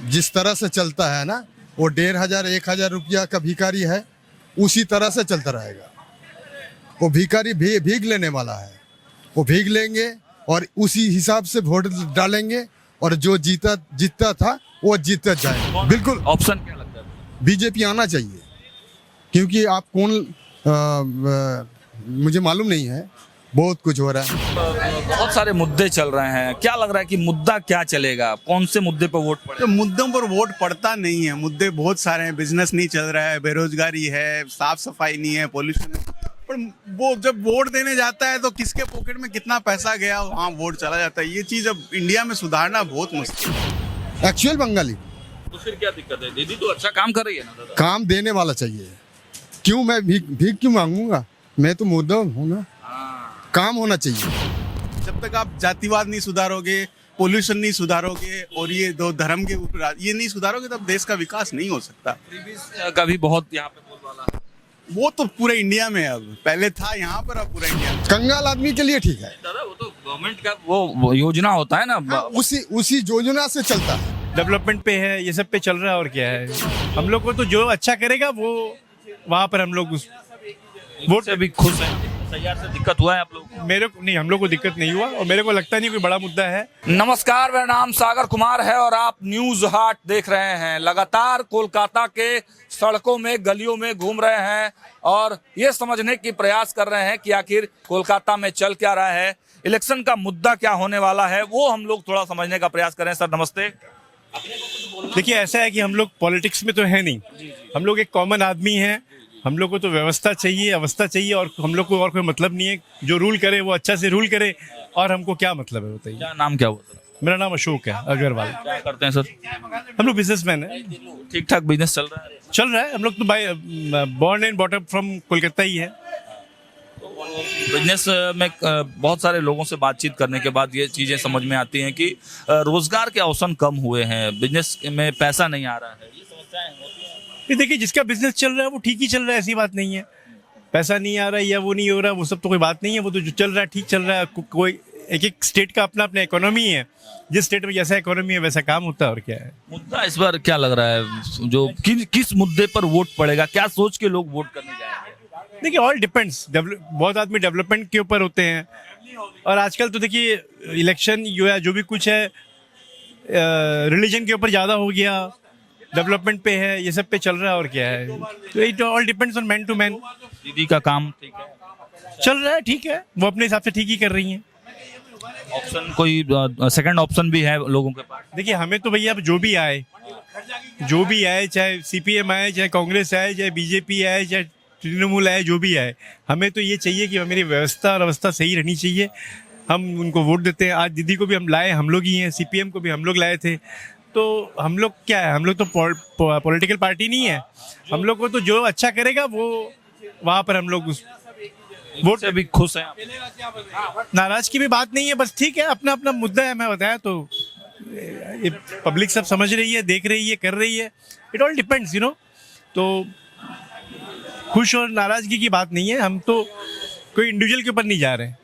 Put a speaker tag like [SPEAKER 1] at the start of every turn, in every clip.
[SPEAKER 1] जिस तरह से चलता है ना, वो 1500 1000 रुपया का भिखारी है, उसी तरह से चलता रहेगा। वो भिखारी भीख लेने वाला है, वो भीख लेंगे और उसी हिसाब से वोट डालेंगे, और जो जीतता था वो जीतता जाएगा। बिल्कुल।
[SPEAKER 2] ऑप्शन क्या लगता है?
[SPEAKER 1] बीजेपी आना चाहिए, क्योंकि आप कौन मुझे मालूम नहीं है, बहुत कुछ हो रहा है।
[SPEAKER 2] बहुत सारे मुद्दे चल रहे हैं, क्या लग रहा है कि मुद्दा क्या चलेगा, कौन से मुद्दे पर वोट पड़ेगा?
[SPEAKER 3] तो मुद्दों पर वोट पड़ता नहीं है। मुद्दे बहुत सारे हैं, बिजनेस नहीं चल रहा है, बेरोजगारी है, साफ सफाई नहीं है, पोल्यूशन है। पर वो जब वोट देने जाता है तो किसके पॉकेट में कितना पैसा गया वहाँ वोट चला जाता है। ये चीज अब इंडिया में सुधारना बहुत मुश्किल है।
[SPEAKER 1] एक्चुअल बंगाली
[SPEAKER 2] तो फिर क्या दिक्कत है? दीदी तो अच्छा काम कर रही है ना दादा।
[SPEAKER 1] काम देने वाला चाहिए। क्यों मैं भीख क्यों मांगूंगा? मैं तो मुद्दा हूँ ना, काम होना चाहिए।
[SPEAKER 3] जब तक आप जातिवाद नहीं सुधारोगे, पोल्यूशन नहीं सुधारोगे और ये दो धर्म के ऊपर ये नहीं सुधारोगे, तब देश का विकास नहीं हो सकता।
[SPEAKER 2] का भी बहुत यहाँ पे बोलबाला है।
[SPEAKER 3] वो तो पूरे इंडिया में अब, पहले था यहाँ पर, अब पूरा इंडिया में।
[SPEAKER 1] कंगाल आदमी के लिए ठीक है,
[SPEAKER 2] दादा वो तो गवर्नमेंट का वो योजना होता है ना,
[SPEAKER 1] उसी योजना से चलता है।
[SPEAKER 4] डेवलपमेंट पे है, ये सब पे चल रहा है। और क्या है, हम लोग को तो जो अच्छा करेगा वो वहाँ पर हम लोग
[SPEAKER 2] वोट से भी खुश हैं। तैयार से दिक्कत हुआ है आप लोग?
[SPEAKER 4] मेरे को नहीं, हम लोग को दिक्कत नहीं हुआ और मेरे को लगता नहीं कोई बड़ा मुद्दा है।
[SPEAKER 2] नमस्कार, मेरा नाम सागर कुमार है और आप न्यूज हाट देख रहे हैं। लगातार कोलकाता के सड़कों में गलियों में घूम रहे हैं और ये समझने की प्रयास कर रहे हैं कि आखिर कोलकाता में चल क्या रहा है, इलेक्शन का मुद्दा क्या होने वाला है, वो हम लोग थोड़ा समझने का प्रयास कर रहे हैं। सर नमस्ते।
[SPEAKER 4] देखिए, ऐसा है कि हम लोग पॉलिटिक्स में तो है नहीं, हम लोग एक कॉमन आदमी हैं। हम लोग को तो व्यवस्था चाहिए, अवस्था चाहिए, और हम लोग को और कोई मतलब नहीं है। जो रूल करे वो अच्छा से रूल करे, और हमको क्या मतलब है बताइए।
[SPEAKER 2] क्या नाम क्या हुआ सर?
[SPEAKER 4] मेरा नाम अशोक है अग्रवाल।
[SPEAKER 2] क्या करते हैं सर?
[SPEAKER 4] हम लोग बिजनेसमैन है।
[SPEAKER 2] ठीक ठाक बिजनेस चल रहा है?
[SPEAKER 4] चल रहा है। हम लोग तो by born and bottom from Kolkata ही है।
[SPEAKER 2] बिजनेस में बहुत सारे लोगों से बातचीत करने के बाद ये चीजें समझ में आती हैं कि रोजगार के अवसर कम हुए हैं, बिजनेस में पैसा नहीं आ रहा है, ये समस्याएं होती हैं।
[SPEAKER 4] ये देखिए, जिसका बिजनेस चल रहा है वो ठीक ही चल रहा है, ऐसी बात नहीं है। पैसा नहीं आ रहा है या वो नहीं हो रहा है, वो सब तो कोई बात नहीं है। वो तो जो चल रहा है ठीक चल रहा है। कोई एक स्टेट का अपना अपना इकोनॉमी है, जिस स्टेट में जैसा इकोनॉमी है वैसा काम होता है। और क्या है
[SPEAKER 2] मुद्दा इस बार क्या लग रहा है, जो किस मुद्दे पर वोट पड़ेगा, क्या सोच के लोग वोट करने जाएंगे?
[SPEAKER 4] देखिए, ऑल डिपेंड्स। बहुत आदमी डेवलपमेंट के ऊपर होते हैं, और आजकल तो देखिए इलेक्शन जो भी कुछ है रिलीजन के ऊपर ज़्यादा हो गया, डेवलपमेंट पे है, ये सब पे चल रहा है। और क्या है, तो it all depends on man to man.
[SPEAKER 2] दीदी का काम ठीक है,
[SPEAKER 4] चल रहा है, ठीक है, वो अपने हिसाब से ठीक ही कर रही हैं।
[SPEAKER 2] ऑप्शन कोई सेकंड ऑप्शन भी है लोगों के पास?
[SPEAKER 4] देखिए, हमें तो भैया अब जो भी आए, चाहे सीपीएम आए, चाहे कांग्रेस आए, चाहे बीजेपी आए, चाहे तृणमूल आए, जो भी आए, हमें तो ये चाहिए कि मेरी व्यवस्था और अवस्था सही रहनी चाहिए। हम उनको वोट देते हैं। आज दीदी को भी हम लाए, हम लोग ही हैं। सीपीएम को भी हम लोग लाए थे। तो हम लोग क्या है, हम लोग तो पॉलिटिकल पार्टी नहीं है। हम लोग को तो जो अच्छा करेगा वो वहाँ पर हम लोग
[SPEAKER 2] वोट से भी खुश हैं?
[SPEAKER 4] नाराज की भी बात नहीं है, बस ठीक है, अपना अपना मुद्दा है। मैं बताया तो ये पब्लिक सब समझ रही है, देख रही है, कर रही है। इट ऑल डिपेंड्स, तो खुश और नाराजगी की बात नहीं है। हम तो कोई इंडिविजुअल के ऊपर नहीं जा रहे हैं,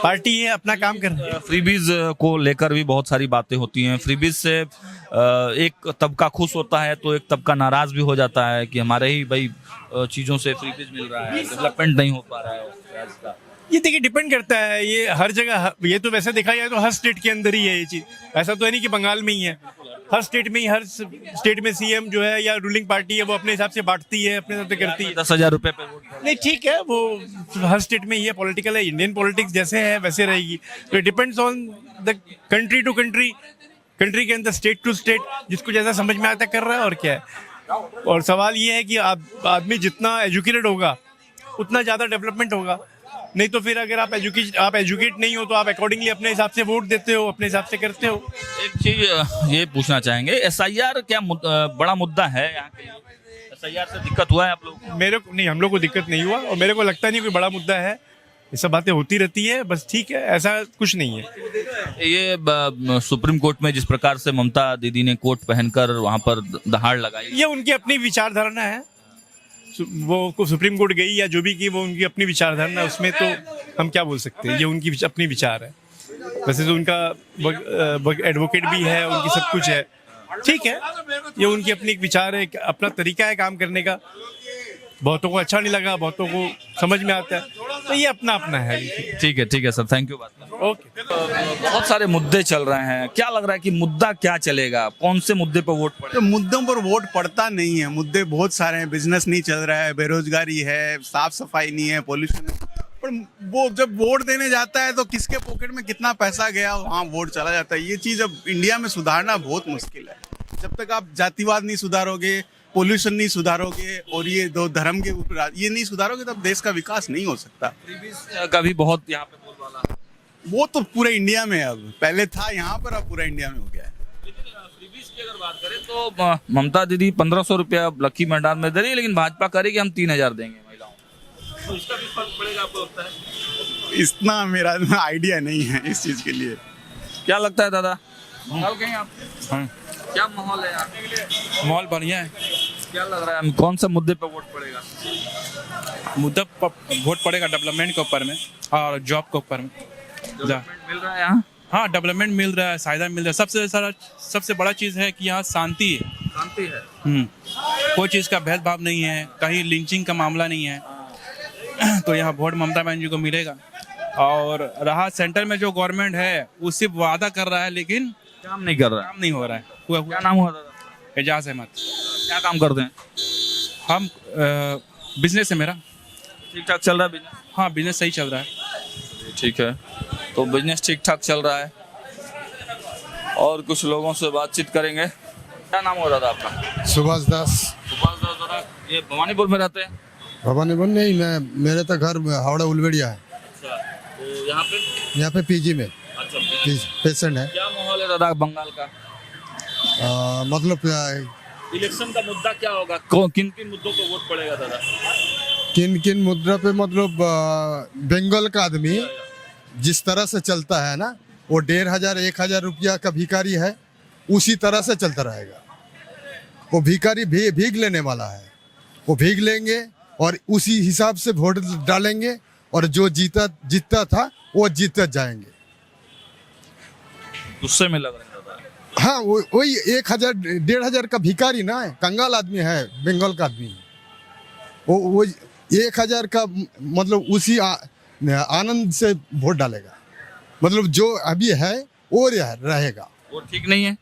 [SPEAKER 4] पार्टी है, अपना काम कर रही है।
[SPEAKER 2] फ्रीबीज को लेकर भी बहुत सारी बातें होती हैं। फ्रीबीज से एक तबका खुश होता है तो एक तबका नाराज भी हो जाता है कि हमारे ही भाई चीजों से फ्रीबीज मिल रहा है, डेवलपमेंट नहीं हो पा रहा है।
[SPEAKER 4] ये देखिए, डिपेंड करता है। ये हर जगह, ये तो वैसे देखा जाए तो हर स्टेट के अंदर ही है ये चीज। ऐसा तो है नहीं कि बंगाल में ही है, हर स्टेट में ही, हर स्टेट में सीएम जो है या रूलिंग पार्टी है वो अपने हिसाब से बांटती है, अपने हिसाब से करती है।
[SPEAKER 2] 10,000 रुपए पे वोट
[SPEAKER 4] नहीं, ठीक है, वो हर स्टेट में ही है। पॉलिटिकल है, इंडियन पॉलिटिक्स जैसे है वैसे रहेगी। तो depends on the country to country, country के अंदर स्टेट टू स्टेट, जिसको जैसा समझ में आता कर रहा है। और क्या है, और सवाल ये है कि आदमी जितना एजुकेटेड होगा उतना ज़्यादा डेवलपमेंट होगा। नहीं तो फिर अगर आप एजुकेट नहीं हो तो आप अकॉर्डिंगली अपने हिसाब से वोट देते हो, अपने हिसाब से करते हो।
[SPEAKER 2] एक चीज ये पूछना चाहेंगे, एसआईआर क्या बड़ा मुद्दा है यहाँ के लिए? एसआईआर से दिक्कत हुआ है आप लोग?
[SPEAKER 4] मेरे को नहीं, हम लोग को दिक्कत नहीं हुआ और मेरे को लगता नहीं कोई बड़ा मुद्दा है। ये सब बातें होती रहती है, बस ठीक है, ऐसा कुछ नहीं है।
[SPEAKER 2] ये सुप्रीम कोर्ट में जिस प्रकार से ममता दीदी ने कोट पहनकर वहां पर दहाड़ लगाई,
[SPEAKER 4] ये उनकी अपनी विचारधारा है। वो सुप्रीम कोर्ट गई या जो भी की, वो उनकी अपनी विचारधारा, उसमें तो हम क्या बोल सकते हैं। ये उनकी अपनी विचार है। वैसे तो उनका एडवोकेट भी है, उनकी सब कुछ है, ठीक है, ये उनकी अपनी एक विचार है, अपना तरीका है काम करने का। बहुतों को अच्छा नहीं लगा, बहुतों को समझ में आता है, तो ये अपना अपना है।
[SPEAKER 2] ठीक है सर, थैंक यू। बात
[SPEAKER 4] ओके।
[SPEAKER 2] बहुत सारे मुद्दे चल रहे हैं, क्या लग रहा है कि मुद्दा क्या चलेगा, कौन से मुद्दे पर वोट
[SPEAKER 3] तो
[SPEAKER 2] पड़ेगा?
[SPEAKER 3] मुद्दों पर वोट पड़ता नहीं है। मुद्दे बहुत सारे हैं, बिजनेस नहीं चल रहा है, बेरोजगारी है, साफ सफाई नहीं है, पोल्यूशन है। पर वो जब वोट देने जाता है तो किसके पॉकेट में कितना पैसा गया वहाँ वोट चला जाता है। ये चीज अब इंडिया में सुधारना बहुत मुश्किल है। जब तक आप जातिवाद नहीं सुधारोगे, पोल्यूशन नहीं सुधारोगे और ये दो धर्म के ऊपर ये नहीं सुधारोगे, तब देश का विकास नहीं हो सकता।
[SPEAKER 2] कभी बहुत यहाँ पे बोलबाला है।
[SPEAKER 3] वो तो पूरे इंडिया में अब, पहले था यहाँ पर, अब पूरा इंडिया में हो गया है।
[SPEAKER 2] फ्रीबीज की अगर बात करें तो ममता दीदी 1500 रुपया लकी मैदान में दे रही है, लेकिन भाजपा करेगी हम 3000 देंगे महिलाओं को। तो इसका भी फर्क पड़ेगा आपको लगता है?
[SPEAKER 3] इतना मेरा आइडिया नहीं है इस चीज के लिए।
[SPEAKER 2] क्या लगता है दादा? बंगाल के हैं आप? क्या माहौल है यहाँ?
[SPEAKER 5] माहौल बढ़िया है।
[SPEAKER 2] क्या लग रहा है कौन से मुद्दे पे वोट पड़ेगा?
[SPEAKER 5] मुद्दा वोट पड़ेगा डेवलपमेंट के ऊपर में और जॉब के ऊपर में।
[SPEAKER 2] डेवलपमेंट मिल रहा है यहाँ?
[SPEAKER 5] हाँ, डेवलपमेंट मिल रहा है, फायदा मिल रहा है। सबसे बड़ा चीज़ है कि यहाँ शांति है।
[SPEAKER 2] शांति है।
[SPEAKER 5] कोई चीज़ का भेदभाव नहीं है, कहीं लिंचिंग का मामला नहीं है। तो यहाँ वोट ममता बनर्जी को मिलेगा। और रहा सेंटर में जो गवर्नमेंट है वो सिर्फ वादा कर रहा है, लेकिन
[SPEAKER 2] काम नहीं कर रहा है।
[SPEAKER 5] काम नहीं हो रहा है।
[SPEAKER 2] क्या नाम हुआ दादा?
[SPEAKER 5] एजाज अहमद।
[SPEAKER 2] क्या काम करते हैं?
[SPEAKER 5] हम बिजनेस है मेरा।
[SPEAKER 2] ठीक ठाक चल रहा है बिजनेस?
[SPEAKER 5] हाँ, बिजनेस सही चल रहा है।
[SPEAKER 2] ठीक है, तो बिजनेस ठीक ठाक चल रहा है और कुछ लोगों से बातचीत करेंगे। क्या नाम हो रहा था आपका?
[SPEAKER 1] सुभाष दास।
[SPEAKER 2] सुभाष दास दादा, ये भवानीपुर में रहते हैं?
[SPEAKER 1] भवानीपुर नहीं, मैं मेरे तो घर हावड़ा उलवेड़िया है।
[SPEAKER 2] अच्छा, तो यहाँ पे
[SPEAKER 1] पीजी में
[SPEAKER 2] अच्छा
[SPEAKER 1] पेशेंट है।
[SPEAKER 2] क्या माहौल है दादा बंगाल का?
[SPEAKER 1] मतलब
[SPEAKER 2] इलेक्शन का मुद्दा क्या होगा? किन किन मुद्दों पे वोट पड़ेगा दादा?
[SPEAKER 1] किन किन मुद्दा पे, मतलब बंगाल का आदमी जिस तरह से चलता है ना, वो 1500 1000 रुपया का भिखारी है, उसी तरह से चलता रहेगा। वो भिखारी भीख लेने वाला है, वो भीख लेंगे और उसी हिसाब से वोट डालेंगे और जो जीतता था वो जीतते जाएंगे।
[SPEAKER 2] गुस्से में लग रहे हैं दादा।
[SPEAKER 1] हाँ, वही 1000 1500 का भिखारी ना है, कंगाल आदमी है, बंगाल का आदमी। वो 1000 का मतलब उसी आनंद से वोट डालेगा। मतलब जो अभी है वो रहेगा।
[SPEAKER 2] वो ठीक नहीं है,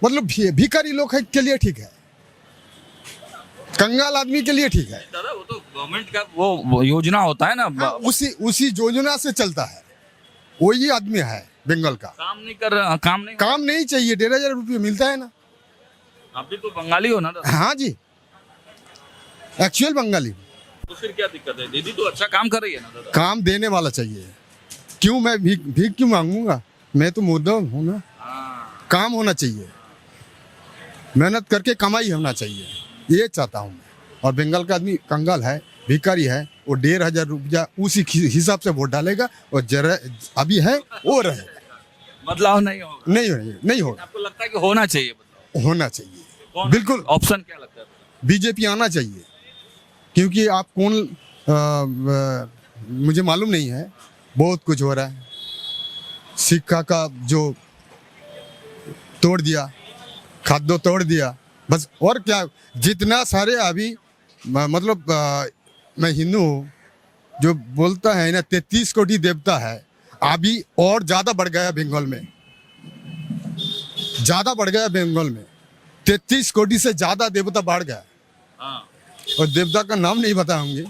[SPEAKER 1] मतलब भिखारी लोग के लिए ठीक है, कंगाल आदमी के लिए ठीक है।
[SPEAKER 2] दादा वो तो गवर्नमेंट का वो योजना होता है ना।
[SPEAKER 1] हाँ, उसी योजना से चलता है। वही आदमी है बंगाल का।
[SPEAKER 2] काम नहीं कर रहा, काम
[SPEAKER 1] नहीं चाहिए, 1500 रुपये मिलता है ना।
[SPEAKER 2] आप भी तो बंगाली हो ना दादा?
[SPEAKER 1] हाँ जी, एक्चुअल बंगाली।
[SPEAKER 2] तो फिर क्या दिक्कत है? दीदी तो अच्छा काम कर रही है ना दादा।
[SPEAKER 1] काम देने वाला चाहिए। क्यों मैं भीख क्यों मांगूंगा? मैं तो मुद्दा हूँ ना। काम होना चाहिए, मेहनत करके कमाई होना चाहिए, ये चाहता हूँ मैं। और बंगाल का आदमी कंगाल है, भिखारी है, वो 1500 रुपया उसी हिसाब से वोट डालेगा और जरा अभी है वो रहेगा।
[SPEAKER 2] बदलाव नहीं होगा?
[SPEAKER 1] नहीं होगा।
[SPEAKER 2] आपको लगता है कि होना चाहिए बदलाव?
[SPEAKER 1] होना चाहिए, बिल्कुल।
[SPEAKER 2] ऑप्शन क्या लगता है?
[SPEAKER 1] बीजेपी आना चाहिए, क्योंकि आप कौन मुझे मालूम नहीं है। बहुत कुछ हो रहा है, सिक्का का जो तोड़ दिया, खाद्य तोड़ दिया, बस। और क्या, जितना सारे अभी मतलब मैं हिंदू हूँ, जो बोलता है ना 33 कोटि देवता है, अभी और ज़्यादा बढ़ गया बंगाल में, ज़्यादा बढ़ गया बंगाल में। 33 कोटि से ज़्यादा देवता बढ़ गया। और देवता का नाम नहीं बताएंगे।